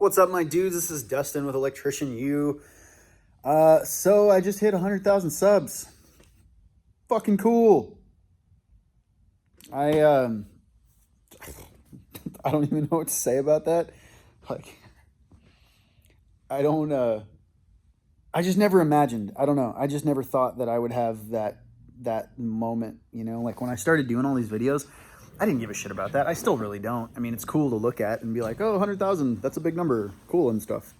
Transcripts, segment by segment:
What's up, my dudes? This is Dustin with Electrician U. So I just hit 100,000 subs. Fucking cool. I don't even know what to say about that. Like, I just never imagined. I don't know. I just never thought that I would have that moment, you know? Like, when I started doing all these videos, I didn't give a shit about that. I still really don't. I mean, it's cool to look at and be like, oh, 100,000, that's a big number, cool and stuff.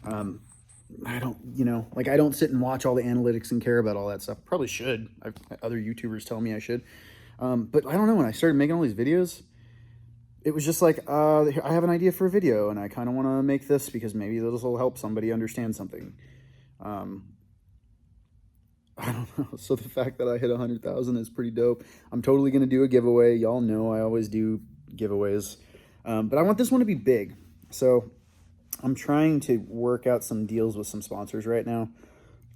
I don't, you know, like, I don't sit and watch all the analytics and care about all that stuff. Probably should. Other YouTubers tell me I should. But I don't know, when I started making all these videos, it was just like, I have an idea for a video and I kind of want to make this because maybe this will help somebody understand something. I don't know. So the fact that I hit 100,000 is pretty dope. I'm totally going to do a giveaway. Y'all know I always do giveaways. But I want this one to be big. So I'm trying to work out some deals with some sponsors right now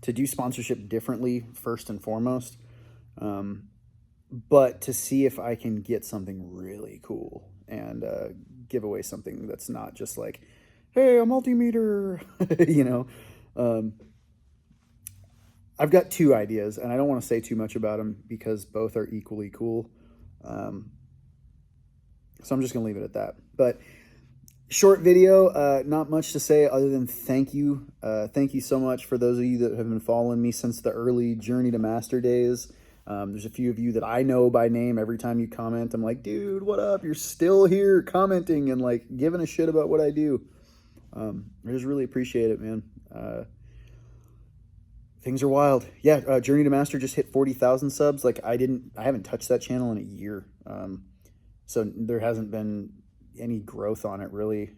to do sponsorship differently, first and foremost. But to see if I can get something really cool and give away something that's not just like, hey, a multimeter, you know. I've got two ideas, and I don't want to say too much about them because both are equally cool. So I'm just going to leave it at that. But short video, not much to say other than thank you. Thank you so much for those of you that have been following me since the early Journey to Master days. There's a few of you that I know by name. Every time you comment, I'm like, dude, what up? You're still here commenting and like giving a shit about what I do. I just really appreciate it, man. Things are wild. Yeah, Journey to Master just hit 40,000 subs. Like, I haven't touched that channel in a year. So there hasn't been any growth on it, really.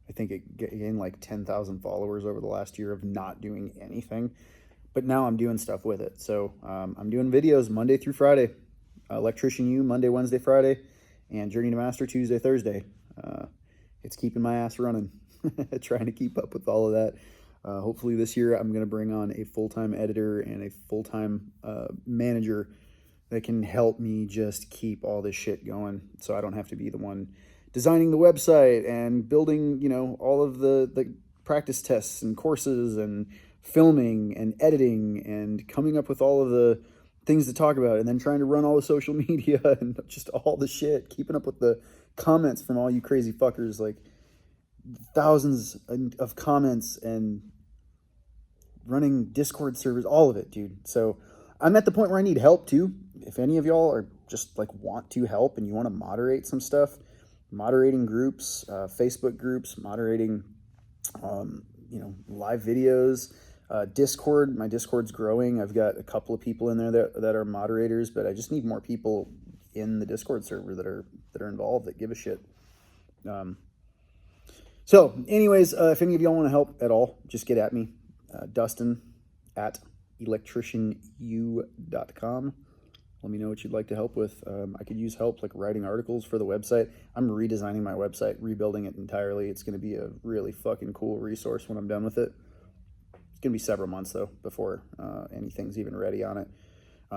I think it gained like 10,000 followers over the last year of not doing anything. But now I'm doing stuff with it. So I'm doing videos Monday through Friday. Electrician U, Monday, Wednesday, Friday. And Journey to Master, Tuesday, Thursday. It's keeping my ass running. Trying to keep up with all of that. Hopefully this year I'm going to bring on a full-time editor and a full-time manager that can help me just keep all this shit going so I don't have to be the one designing the website and building, you know, all of the practice tests and courses and filming and editing and coming up with all of the things to talk about and then trying to run all the social media and just all the shit, keeping up with the comments from all you crazy fuckers, like thousands of comments and running Discord servers, all of it, dude. So I'm at the point where I need help too. If any of y'all are just like want to help and you want to moderate some stuff, moderating groups, Facebook groups, moderating, you know, live videos, Discord. My Discord's growing. I've got a couple of people in there that are moderators, but I just need more people in the Discord server that are involved, that give a shit. So anyways, if any of y'all want to help at all, just get at me. Dustin at electricianu.com. Let me know what you'd like to help with. I could use help like writing articles for the website. I'm redesigning my website, rebuilding it entirely. It's going to be a really fucking cool resource when I'm done with it. It's going to be several months though before anything's even ready on it.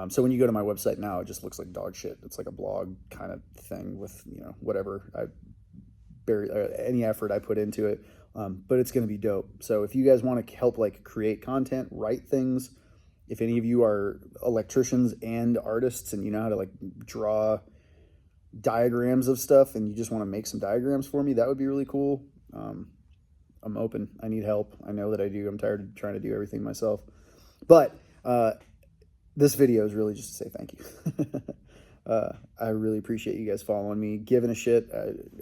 So when you go to my website now, it just looks like dog shit. It's like a blog kind of thing with, you know, whatever any effort I put into it. But it's going to be dope. So if you guys want to help like create content, write things, if any of you are electricians and artists and you know how to like draw diagrams of stuff and you just want to make some diagrams for me, that would be really cool. I'm open. I need help. I know that I do. I'm tired of trying to do everything myself. But this video is really just to say thank you. I really appreciate you guys following me, giving a shit.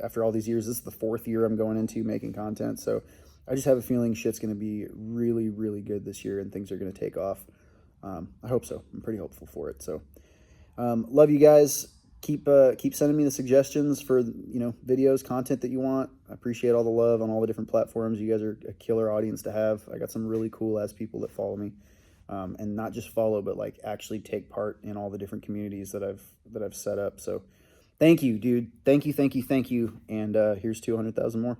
After all these years, this is the 4th year I'm going into making content. So I just have a feeling shit's going to be really, really good this year and things are going to take off. I hope so. I'm pretty hopeful for it. So love you guys. Keep sending me the suggestions for, you know, videos, content that you want. I appreciate all the love on all the different platforms. You guys are a killer audience to have. I got some really cool ass people that follow me. And not just follow, but like actually take part in all the different communities that I've set up. So thank you, dude. Thank you. And here's 200,000 more.